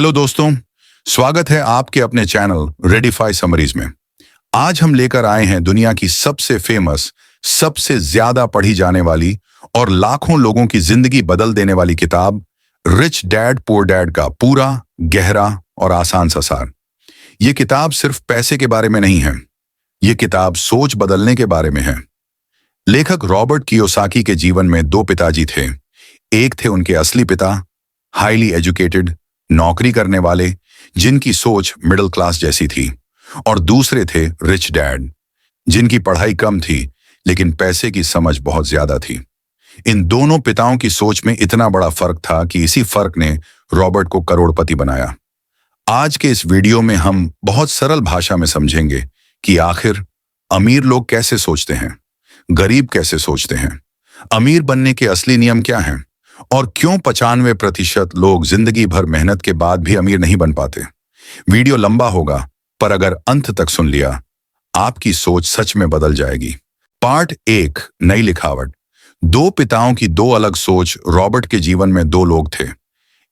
Hello दोस्तों, स्वागत है आपके अपने चैनल रेडिफाई समरीज में। आज हम लेकर आए हैं दुनिया की सबसे फेमस, सबसे ज्यादा पढ़ी जाने वाली और लाखों लोगों की जिंदगी बदल देने वाली किताब रिच डैड पुअर डैड का पूरा, गहरा और आसान सा सार। ये किताब सिर्फ पैसे के बारे में नहीं है, ये किताब सोच बदलने के बारे में है। लेखक रॉबर्ट कियोसाकी के जीवन में दो पिताजी थे। एक थे उनके असली पिता, हाईली एजुकेटेड, नौकरी करने वाले, जिनकी सोच मिडिल क्लास जैसी थी, और दूसरे थे रिच डैड, जिनकी पढ़ाई कम थी लेकिन पैसे की समझ बहुत ज्यादा थी। इन दोनों पिताओं की सोच में इतना बड़ा फर्क था कि इसी फर्क ने रॉबर्ट को करोड़पति बनाया। आज के इस वीडियो में हम बहुत सरल भाषा में समझेंगे कि आखिर अमीर लोग कैसे सोचते हैं, गरीब कैसे सोचते हैं, अमीर बनने के असली नियम क्या हैं, और क्यों 95% लोग जिंदगी भर मेहनत के बाद भी अमीर नहीं बन पाते। वीडियो लंबा होगा, पर अगर अंत तक सुन लिया, आपकी सोच सच में बदल जाएगी। पार्ट 1, नई लिखावट। दो पिताओं की दो अलग सोच। रॉबर्ट के जीवन में दो लोग थे।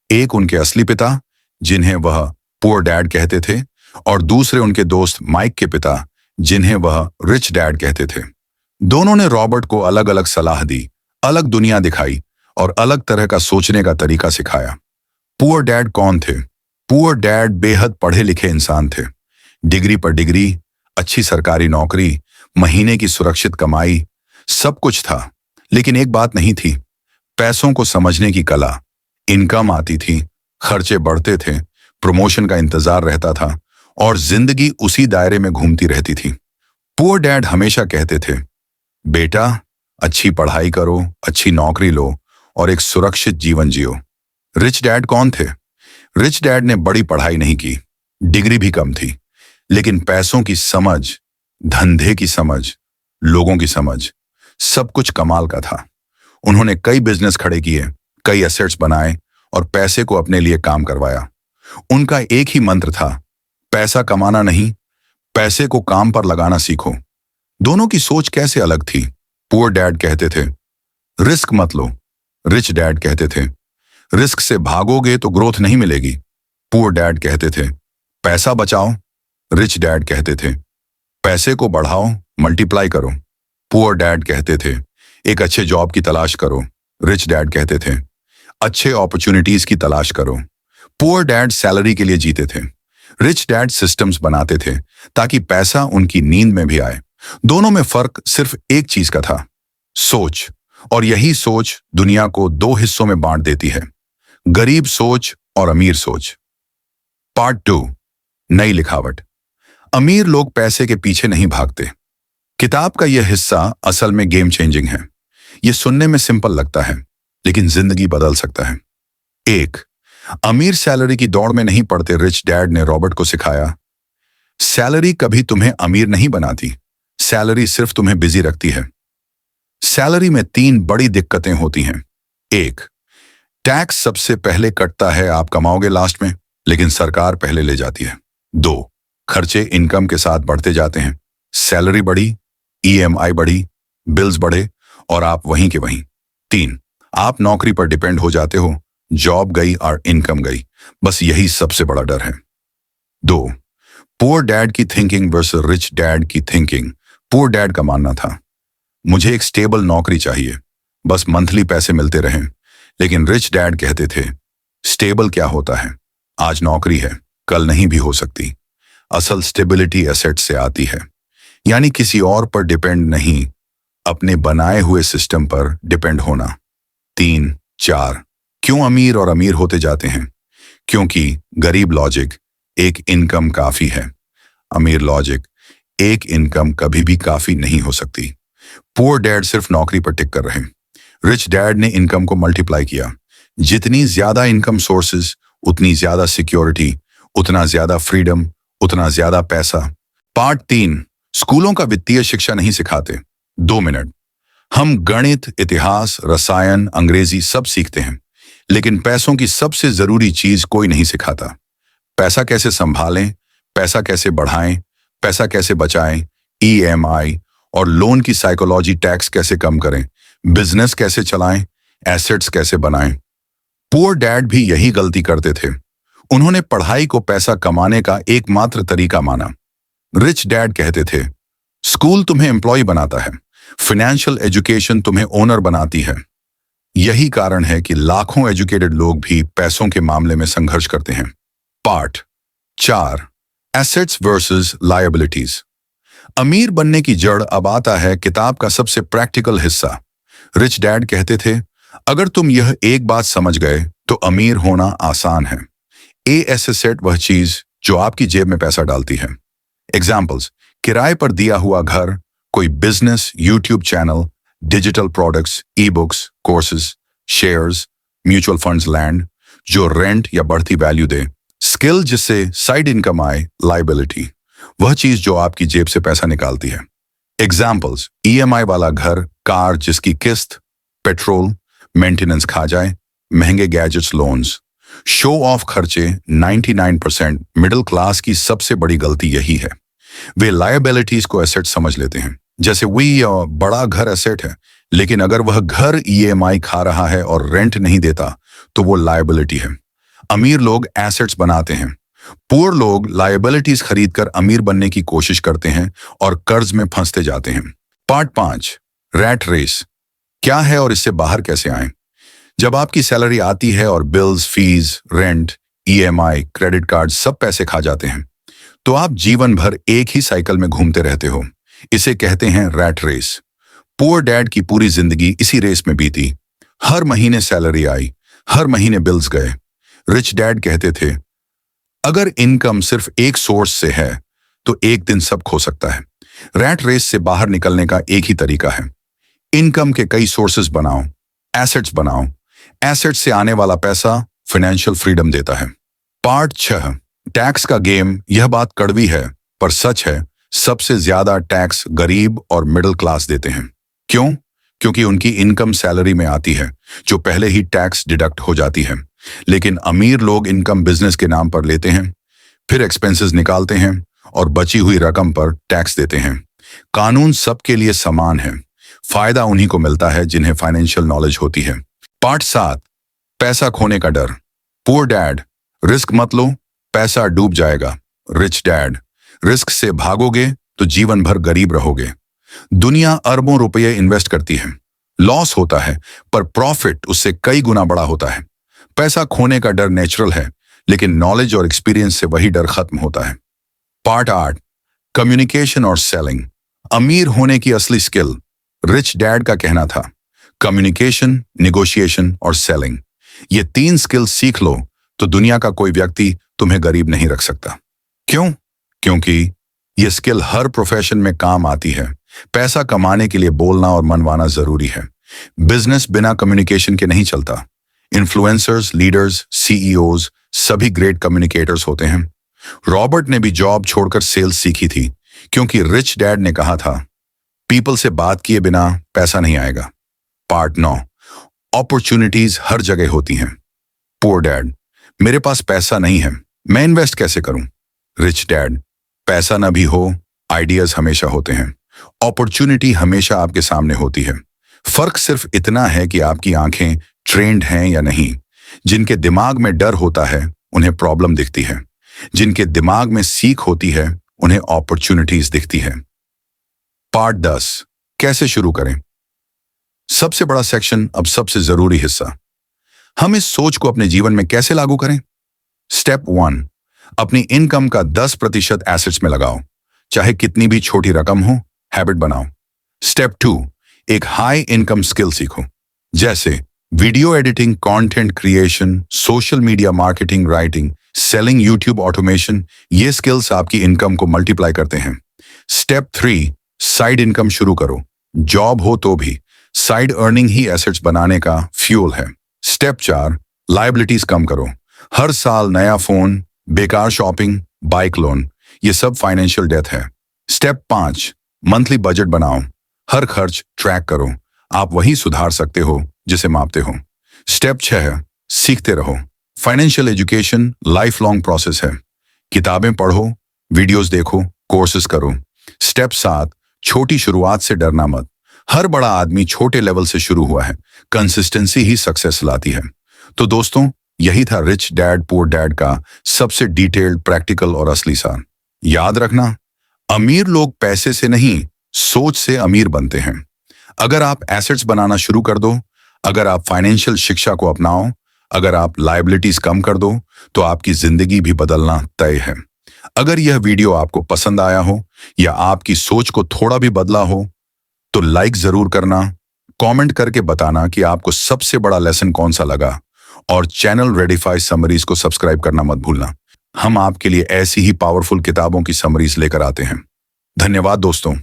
एक उनके असली पिता, जिन्हें वह पुअर डैड कहते थे, और दूसरे उनके दोस्त माइक के पिता, जिन्हें वह रिच डैड कहते थे। दोनों ने रॉबर्ट को अलग अलग सलाह दी, अलग दुनिया दिखाई और अलग तरह का सोचने का तरीका सिखाया। पुअर डैड कौन थे? पुअर डैड बेहद पढ़े लिखे इंसान थे। डिग्री पर डिग्री, अच्छी सरकारी नौकरी, महीने की सुरक्षित कमाई, सब कुछ था। लेकिन एक बात नहीं थी, पैसों को समझने की कला। इनकम आती थी, खर्चे बढ़ते थे, प्रमोशन का इंतजार रहता था और जिंदगी उसी दायरे में घूमती रहती थी। पुअर डैड हमेशा कहते थे, बेटा, अच्छी पढ़ाई करो, अच्छी नौकरी लो और एक सुरक्षित जीवन जियो। रिच डैड कौन थे? रिच डैड ने बड़ी पढ़ाई नहीं की, डिग्री भी कम थी, लेकिन पैसों की समझ, धंधे की समझ, लोगों की समझ, सब कुछ कमाल का था। उन्होंने कई बिजनेस खड़े किए, कई एसेट्स बनाए और पैसे को अपने लिए काम करवाया। उनका एक ही मंत्र था, पैसा कमाना नहीं, पैसे को काम पर लगाना सीखो। दोनों की सोच कैसे अलग थी? पुअर डैड कहते थे, रिस्क मत लो। रिच डैड कहते थे, रिस्क से भागोगे तो ग्रोथ नहीं मिलेगी। पुअर डैड कहते थे, पैसा बचाओ। रिच डैड कहते थे, पैसे को बढ़ाओ, मल्टीप्लाई करो। पुअर डैड कहते थे, एक अच्छे जॉब की तलाश करो। रिच डैड कहते थे, अच्छे अपॉर्चुनिटीज की तलाश करो। पुअर डैड सैलरी के लिए जीते थे, रिच डैड सिस्टम्स बनाते थे ताकि पैसा उनकी नींद में भी आए। दोनों में फर्क सिर्फ एक चीज का था, सोच। और यही सोच दुनिया को दो हिस्सों में बांट देती है, गरीब सोच और अमीर सोच। पार्ट 2, नई लिखावट। अमीर लोग पैसे के पीछे नहीं भागते। किताब का यह हिस्सा असल में गेम चेंजिंग है। यह सुनने में सिंपल लगता है, लेकिन जिंदगी बदल सकता है। 1, अमीर सैलरी की दौड़ में नहीं पड़ते। रिच डैड ने रॉबर्ट को सिखाया, सैलरी कभी तुम्हें अमीर नहीं बनाती, सैलरी सिर्फ तुम्हें बिजी रखती है। सैलरी में 3 बड़ी दिक्कतें होती हैं। 1, टैक्स सबसे पहले कटता है, आप कमाओगे लास्ट में, लेकिन सरकार पहले ले जाती है। 2, खर्चे इनकम के साथ बढ़ते जाते हैं, सैलरी बढ़ी, ईएमआई बढ़ी, बिल्स बढ़े और आप वहीं के वहीं। 3, आप नौकरी पर डिपेंड हो जाते हो, जॉब गई और इनकम गई, बस यही सबसे बड़ा डर है। 2, पुअर डैड की थिंकिंग वर्सेस रिच डैड की थिंकिंग। पुअर डैड का मानना था, मुझे एक स्टेबल नौकरी चाहिए, बस मंथली पैसे मिलते रहें। लेकिन रिच डैड कहते थे, स्टेबल क्या होता है, आज नौकरी है, कल नहीं भी हो सकती। असल स्टेबिलिटी एसेट से आती है, यानी किसी और पर डिपेंड नहीं, अपने बनाए हुए सिस्टम पर डिपेंड होना। 3, 4, क्यों अमीर और अमीर होते जाते हैं? क्योंकि गरीब लॉजिक, एक इनकम काफी है। अमीर लॉजिक, एक इनकम कभी भी काफी नहीं हो सकती। पुअर डैड सिर्फ नौकरी पर टिक कर रहे। रिच डैड ने इनकम को मल्टीप्लाई किया। जितनी ज्यादा इनकम सोर्सेज, उतनी ज्यादा सिक्योरिटी, उतना ज्यादा फ्रीडम, उतना ज्यादा पैसा। पार्ट 3, स्कूलों का वित्तीय शिक्षा नहीं सिखाते। 2 मिनट। हम गणित, इतिहास, रसायन, अंग्रेजी सब सीखते हैं, लेकिन पैसों की सबसे जरूरी चीज कोई नहीं सिखाता। पैसा कैसे संभालें, पैसा कैसे बढ़ाएं, पैसा कैसे बचाएं, ईएमआई और लोन की साइकोलॉजी, टैक्स कैसे कम करें, बिजनेस कैसे चलाएं, एसेट्स कैसे बनाएं। पुअर डैड भी यही गलती करते थे। उन्होंने पढ़ाई को पैसा कमाने का एकमात्र तरीका माना। रिच डैड कहते थे, स्कूल तुम्हें एम्प्लॉय बनाता है, फाइनेंशियल एजुकेशन तुम्हें ओनर बनाती है। यही कारण है कि लाखों एजुकेटेड लोग भी पैसों के मामले में संघर्ष करते हैं। Part 4, assets versus liabilities. अमीर बनने की जड़ अब आता है किताब का सबसे प्रैक्टिकल हिस्सा। रिच डैड कहते थे, अगर तुम यह एक बात समझ गए तो अमीर होना आसान है। एसेट वह चीज जो आपकी जेब में पैसा डालती है। एग्जाम्पल्स, किराए पर दिया हुआ घर, कोई business, YouTube channel, digital products, e books, courses, shares, mutual funds, land जो रेंट या बढ़ती वैल्यू दे, स्किल जिससे साइड इनकम आए, लायबिलिटी वह चीज जो आपकी जेब से पैसा निकालती है। एग्जाम्पल्स, ईएमआई वाला घर, कार जिसकी किस्त, पेट्रोल, मेंटेनेंस खा जाए, महंगे गैजेट्स, लोन्स। शो ऑफ खर्चे 99% मिडिल क्लास की सबसे बड़ी गलती यही है। वे लायबिलिटीज को एसेट समझ लेते हैं। जैसे बड़ा घर एसेट है, लेकिन अगर वह घर ईएमआई खा रहा है और रेंट नहीं देता तो वो लायबिलिटी है। अमीर लोग एसेट्स बनाते हैं, पुअर लोग लायबिलिटीज खरीदकर अमीर बनने की कोशिश करते हैं और कर्ज में फंसते जाते हैं। पार्ट 5, रैट रेस क्या है और इससे बाहर कैसे आएं। जब आपकी सैलरी आती है और bills, fees, rent, EMI, credit card सब पैसे खा जाते हैं, तो आप जीवन भर एक ही साइकिल में घूमते रहते हो। इसे कहते हैं रैट रेस। पुअर डैड की पूरी जिंदगी इसी रेस में बीती। हर महीने सैलरी आई, हर महीने बिल्स गए। रिच डैड कहते थे, अगर इनकम सिर्फ एक सोर्स से है तो एक दिन सब खो सकता है। रैट रेस से बाहर निकलने का एक ही तरीका है, इनकम के कई सोर्सेस बनाओ, एसेट्स बनाओ। एसेट्स से आने वाला पैसा फाइनेंशियल फ्रीडम देता है। पार्ट 6, टैक्स का गेम। यह बात कड़वी है पर सच है, सबसे ज्यादा टैक्स गरीब और मिडिल क्लास देते हैं। क्यों? क्योंकि उनकी इनकम सैलरी में आती है जो पहले ही टैक्स डिडक्ट हो जाती है। लेकिन अमीर लोग इनकम बिजनेस के नाम पर लेते हैं, फिर एक्सपेंसेस निकालते हैं और बची हुई रकम पर टैक्स देते हैं। कानून सबके लिए समान है, फायदा उन्हीं को मिलता है जिन्हें फाइनेंशियल नॉलेज होती है। पार्ट 7, पैसा खोने का डर। पुअर डैड, रिस्क मत लो, पैसा डूब जाएगा। रिच डैड, रिस्क से भागोगे तो जीवन भर गरीब रहोगे। दुनिया अरबों रुपये इन्वेस्ट करती है, लॉस होता है पर प्रॉफिट उससे कई गुना बड़ा होता है। पैसा खोने का डर नेचुरल है, लेकिन नॉलेज और एक्सपीरियंस से वही डर खत्म होता है। पार्ट 8, कम्युनिकेशन और सेलिंग। अमीर होने की असली स्किल। रिच डैड का कहना था, कम्युनिकेशन, निगोशिएशन और सेलिंग, ये 3 स्किल्स सीख लो तो दुनिया का कोई व्यक्ति तुम्हें गरीब नहीं रख सकता। क्यों? क्योंकि ये स्किल हर प्रोफेशन में काम आती है। पैसा कमाने के लिए बोलना और मनवाना जरूरी है। बिजनेस बिना कम्युनिकेशन के नहीं चलता। इन्फ्लुएंसर्स, लीडर्स, सीईओज सभी ग्रेट कम्युनिकेटर्स होते हैं। रॉबर्ट ने भी जॉब छोड़कर सेल्स सीखी थी क्योंकि रिच डैड ने कहा था, पीपल से बात किए बिना पैसा नहीं आएगा। पार्ट 9, अपॉर्चुनिटीज हर जगह होती हैं। पुअर डैड, मेरे पास पैसा नहीं है, मैं इन्वेस्ट कैसे करूं। रिच डैड, पैसा न भी हो, आइडियाज हमेशा होते हैं। अपॉर्चुनिटी हमेशा आपके सामने होती है। फर्क सिर्फ इतना है कि आपकी आंखें ट्रेंड हैं या नहीं। जिनके दिमाग में डर होता है उन्हें प्रॉब्लम दिखती है, जिनके दिमाग में सीख होती है उन्हें अपॉर्चुनिटीज दिखती है। पार्ट 10, कैसे शुरू करें। सबसे बड़ा सेक्शन, अब सबसे जरूरी हिस्सा। हम इस सोच को अपने जीवन में कैसे लागू करें। स्टेप 1, अपनी इनकम का 10% एसेट्स में लगाओ, चाहे कितनी भी छोटी रकम हो, हैबिट बनाओ। स्टेप 2, एक हाई इनकम स्किल सीखो, जैसे video editing, content creation, social media marketing, writing, selling, YouTube automation. ये स्किल्स आपकी इनकम को मल्टीप्लाई करते हैं। स्टेप 3, साइड इनकम शुरू करो। जॉब हो तो भी साइड अर्निंग ही एसेट्स बनाने का फ्यूल है। स्टेप 4, लायबिलिटीज कम करो। हर साल नया फोन, बेकार शॉपिंग, बाइक लोन, ये सब फाइनेंशियल डेथ है। स्टेप 5, मंथली बजट बनाओ। हर खर्च ट्रैक करो, आप वही सुधार सकते हो जिसे मापते हो। स्टेप 6, सीखते रहो। Financial education life long process है। किताबें पढ़ो, वीडियोस देखो, कोर्सेज करो। स्टेप 7, छोटी शुरुआत से डरना मत। हर बड़ा आदमी छोटे लेवल से शुरू हुआ है। कंसिस्टेंसी ही सक्सेस लाती है। तो दोस्तों, यही था रिच डैड पुअर डैड का सबसे डिटेल्ड, प्रैक्टिकल और असली सार। याद रखना, अमीर लोग पैसे से नहीं, सोच से अमीर बनते हैं। अगर आप एसेट्स बनाना शुरू कर दो, अगर आप फाइनेंशियल शिक्षा को अपनाओ, अगर आप लायबिलिटीज कम कर दो, तो आपकी जिंदगी भी बदलना तय है। अगर यह वीडियो आपको पसंद आया हो या आपकी सोच को थोड़ा भी बदला हो, तो लाइक जरूर करना, कमेंट करके बताना कि आपको सबसे बड़ा लेसन कौन सा लगा, और चैनल रेडिफाई समरीज को सब्सक्राइब करना मत भूलना। हम आपके लिए ऐसी ही पावरफुल किताबों की समरीज लेकर आते हैं। धन्यवाद दोस्तों।